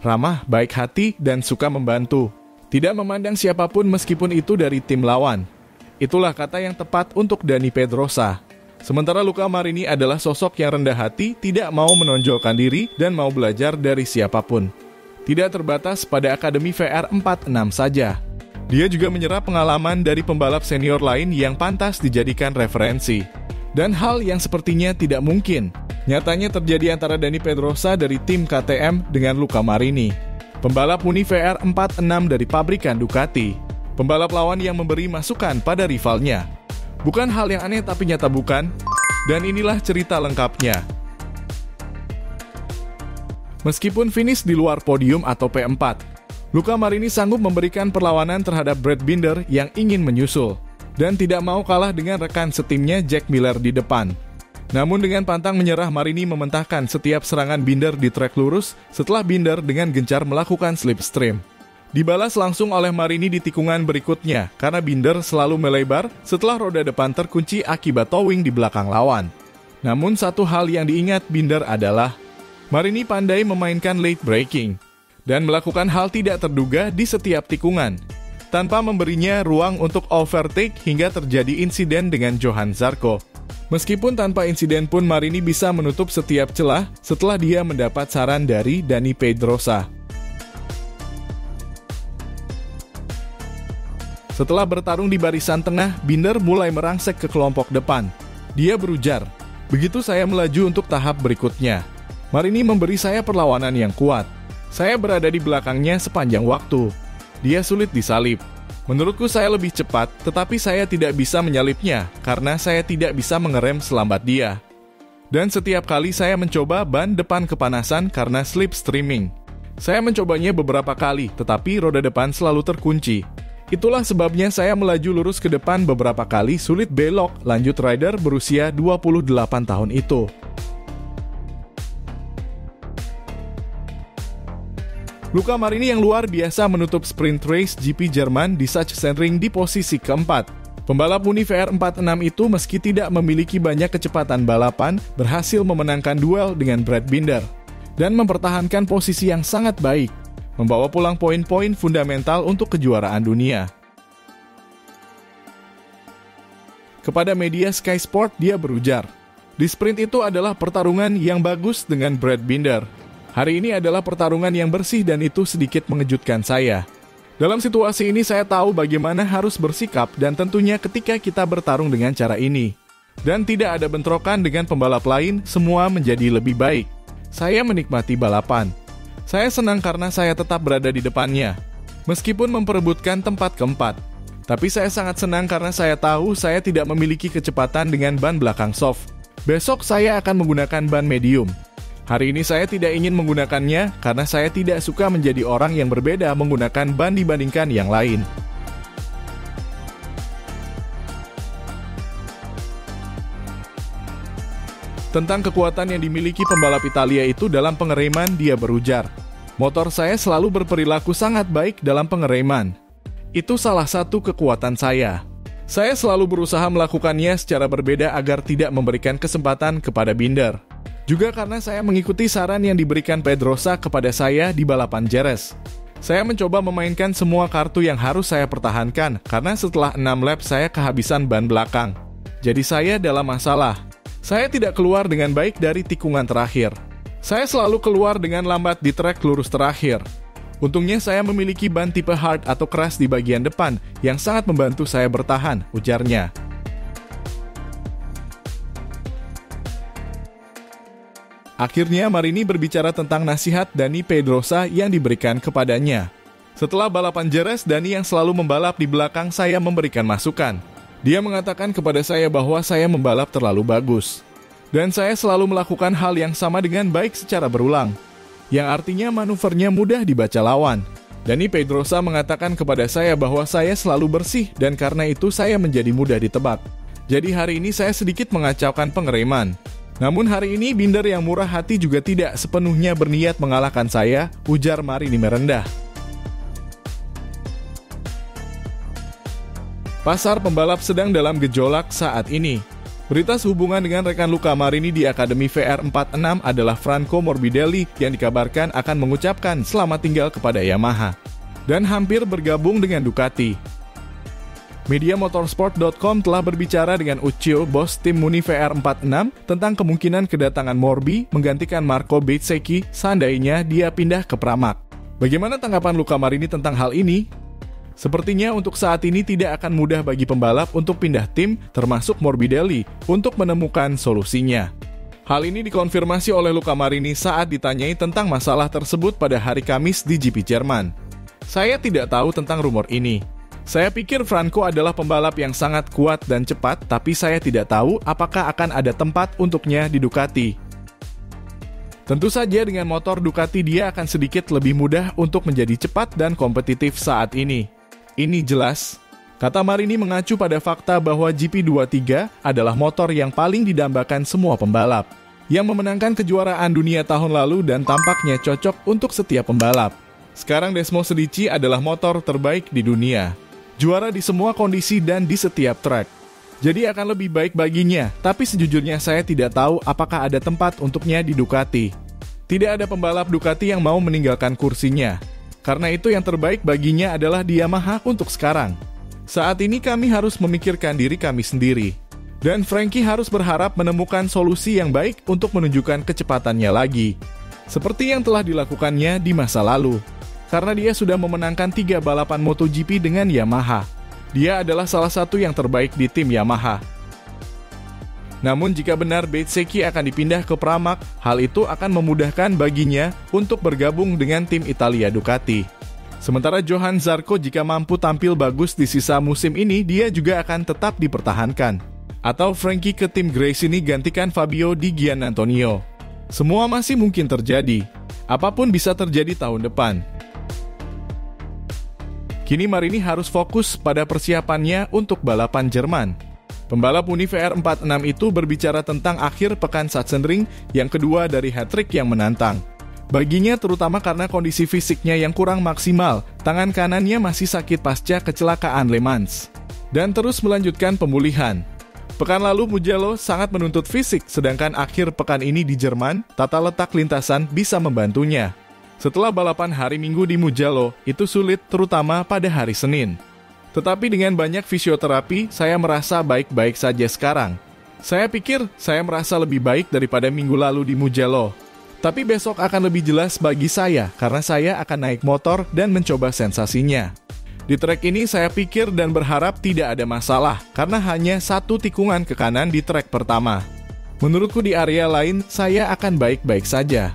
ramah, baik hati, dan suka membantu. Tidak memandang siapapun meskipun itu dari tim lawan. Itulah kata yang tepat untuk Dani Pedrosa. Sementara Luca Marini adalah sosok yang rendah hati, tidak mau menonjolkan diri, dan mau belajar dari siapapun. Tidak terbatas pada Akademi VR46 saja. Dia juga menyerap pengalaman dari pembalap senior lain yang pantas dijadikan referensi. Dan hal yang sepertinya tidak mungkin, nyatanya terjadi antara Dani Pedrosa dari tim KTM dengan Luca Marini, pembalap Mini VR46 dari pabrikan Ducati. Pembalap lawan yang memberi masukan pada rivalnya. Bukan hal yang aneh tapi nyata bukan? Dan inilah cerita lengkapnya. Meskipun finish di luar podium atau P4, Luca Marini sanggup memberikan perlawanan terhadap Brad Binder yang ingin menyusul, dan tidak mau kalah dengan rekan setimnya Jack Miller di depan. Namun dengan pantang menyerah, Marini mementahkan setiap serangan Binder di trek lurus setelah Binder dengan gencar melakukan slipstream. Dibalas langsung oleh Marini di tikungan berikutnya karena Binder selalu melebar setelah roda depan terkunci akibat towing di belakang lawan. Namun satu hal yang diingat Binder adalah Marini pandai memainkan late braking dan melakukan hal tidak terduga di setiap tikungan, tanpa memberinya ruang untuk overtake hingga terjadi insiden dengan Johann Zarco. Meskipun tanpa insiden pun Marini bisa menutup setiap celah setelah dia mendapat saran dari Dani Pedrosa. Setelah bertarung di barisan tengah, Binder mulai merangsek ke kelompok depan. Dia berujar, "Begitu saya melaju untuk tahap berikutnya, Marini memberi saya perlawanan yang kuat. Saya berada di belakangnya sepanjang waktu. Dia sulit disalip. Menurutku saya lebih cepat, tetapi saya tidak bisa menyalipnya karena saya tidak bisa mengerem selambat dia. Dan setiap kali saya mencoba, ban depan kepanasan karena slipstreaming. Saya mencobanya beberapa kali, tetapi roda depan selalu terkunci. Itulah sebabnya saya melaju lurus ke depan beberapa kali, sulit belok," lanjut rider berusia 28 tahun itu. Luca Marini yang luar biasa menutup sprint race GP Jerman di Sachsenring di posisi keempat. Pembalap Mini VR46 itu meski tidak memiliki banyak kecepatan balapan, berhasil memenangkan duel dengan Brad Binder dan mempertahankan posisi yang sangat baik, membawa pulang poin-poin fundamental untuk kejuaraan dunia. Kepada media Sky Sport, dia berujar, "Di sprint itu adalah pertarungan yang bagus dengan Brad Binder. Hari ini adalah pertarungan yang bersih dan itu sedikit mengejutkan saya. Dalam situasi ini saya tahu bagaimana harus bersikap dan tentunya ketika kita bertarung dengan cara ini. Dan tidak ada bentrokan dengan pembalap lain, semua menjadi lebih baik. Saya menikmati balapan. Saya senang karena saya tetap berada di depannya, meskipun memperebutkan tempat keempat. Tapi saya sangat senang karena saya tahu saya tidak memiliki kecepatan dengan ban belakang soft. Besok saya akan menggunakan ban medium. Hari ini saya tidak ingin menggunakannya karena saya tidak suka menjadi orang yang berbeda menggunakan ban dibandingkan yang lain." Tentang kekuatan yang dimiliki pembalap Italia itu dalam pengereman, dia berujar, "Motor saya selalu berperilaku sangat baik dalam pengereman. Itu salah satu kekuatan saya. Saya selalu berusaha melakukannya secara berbeda agar tidak memberikan kesempatan kepada Binder. Juga karena saya mengikuti saran yang diberikan Pedrosa kepada saya di balapan Jerez. Saya mencoba memainkan semua kartu yang harus saya pertahankan karena setelah 6 lap saya kehabisan ban belakang. Jadi saya dalam masalah. Saya tidak keluar dengan baik dari tikungan terakhir. Saya selalu keluar dengan lambat di trek lurus terakhir. Untungnya saya memiliki ban tipe hard atau keras di bagian depan yang sangat membantu saya bertahan," ujarnya. Akhirnya Marini berbicara tentang nasihat Dani Pedrosa yang diberikan kepadanya. "Setelah balapan Jerez, Dani yang selalu membalap di belakang saya memberikan masukan. Dia mengatakan kepada saya bahwa saya membalap terlalu bagus. Dan saya selalu melakukan hal yang sama dengan baik secara berulang, yang artinya manuvernya mudah dibaca lawan. Dani Pedrosa mengatakan kepada saya bahwa saya selalu bersih dan karena itu saya menjadi mudah ditebak. Jadi hari ini saya sedikit mengacaukan pengereman. Namun hari ini Binder yang murah hati juga tidak sepenuhnya berniat mengalahkan saya," ujar Marini merendah. Pasar pembalap sedang dalam gejolak saat ini. Berita sehubungan dengan rekan Luca Marini di Akademi VR46 adalah Franco Morbidelli yang dikabarkan akan mengucapkan selamat tinggal kepada Yamaha dan hampir bergabung dengan Ducati. Media Motorsport.com telah berbicara dengan Uccio, bos tim Muni VR46, tentang kemungkinan kedatangan Morbi menggantikan Marco Bezzecchi seandainya dia pindah ke Pramac. Bagaimana tanggapan Luca Marini tentang hal ini? Sepertinya untuk saat ini tidak akan mudah bagi pembalap untuk pindah tim, termasuk Morbidelli, untuk menemukan solusinya. Hal ini dikonfirmasi oleh Luca Marini saat ditanyai tentang masalah tersebut pada hari Kamis di GP Jerman. Saya tidak tahu tentang rumor ini. Saya pikir Franco adalah pembalap yang sangat kuat dan cepat, tapi saya tidak tahu apakah akan ada tempat untuknya di Ducati. Tentu saja dengan motor Ducati dia akan sedikit lebih mudah untuk menjadi cepat dan kompetitif saat ini. Ini jelas, kata Marini mengacu pada fakta bahwa GP23 adalah motor yang paling didambakan semua pembalap, yang memenangkan kejuaraan dunia tahun lalu dan tampaknya cocok untuk setiap pembalap. Sekarang Desmo Sedici adalah motor terbaik di dunia, juara di semua kondisi dan di setiap track. Jadi akan lebih baik baginya, tapi sejujurnya saya tidak tahu apakah ada tempat untuknya di Ducati. Tidak ada pembalap Ducati yang mau meninggalkan kursinya. Karena itu yang terbaik baginya adalah di Yamaha untuk sekarang. Saat ini kami harus memikirkan diri kami sendiri. Dan Frankie harus berharap menemukan solusi yang baik untuk menunjukkan kecepatannya lagi. Seperti yang telah dilakukannya di masa lalu. Karena dia sudah memenangkan 3 balapan MotoGP dengan Yamaha. Dia adalah salah satu yang terbaik di tim Yamaha. Namun jika benar Bezzecchi akan dipindah ke Pramac, hal itu akan memudahkan baginya untuk bergabung dengan tim Italia Ducati. Sementara Johann Zarco jika mampu tampil bagus di sisa musim ini, dia juga akan tetap dipertahankan. Atau Frankie ke tim Gresini gantikan Fabio Di Giannantonio. Semua masih mungkin terjadi. Apapun bisa terjadi tahun depan. Kini Marini harus fokus pada persiapannya untuk balapan Jerman. Pembalap Muni VR46 itu berbicara tentang akhir pekan Sachsenring yang kedua dari hat-trick yang menantang. Baginya terutama karena kondisi fisiknya yang kurang maksimal, tangan kanannya masih sakit pasca kecelakaan Le Mans, dan terus melanjutkan pemulihan. Pekan lalu Mugello sangat menuntut fisik, sedangkan akhir pekan ini di Jerman, tata letak lintasan bisa membantunya. Setelah balapan hari Minggu di Mugello, itu sulit terutama pada hari Senin. Tetapi dengan banyak fisioterapi, saya merasa baik-baik saja sekarang. Saya pikir saya merasa lebih baik daripada minggu lalu di Mugello. Tapi besok akan lebih jelas bagi saya, karena saya akan naik motor dan mencoba sensasinya. Di trek ini saya pikir dan berharap tidak ada masalah, karena hanya 1 tikungan ke kanan di trek pertama. Menurutku di area lain, saya akan baik-baik saja.